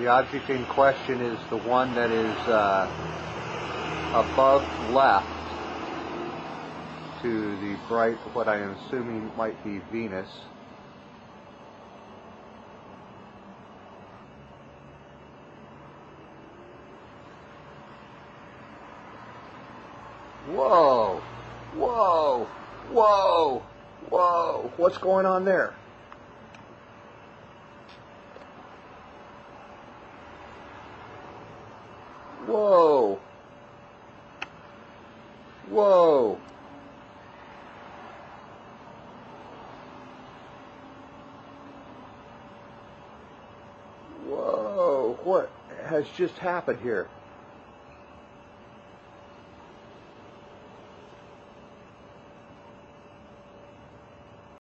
The object in question is the one that is above left to the bright, what I am assuming might be Venus. Whoa! Whoa! Whoa! Whoa! What's going on there? Whoa! Whoa! Whoa! What has just happened here?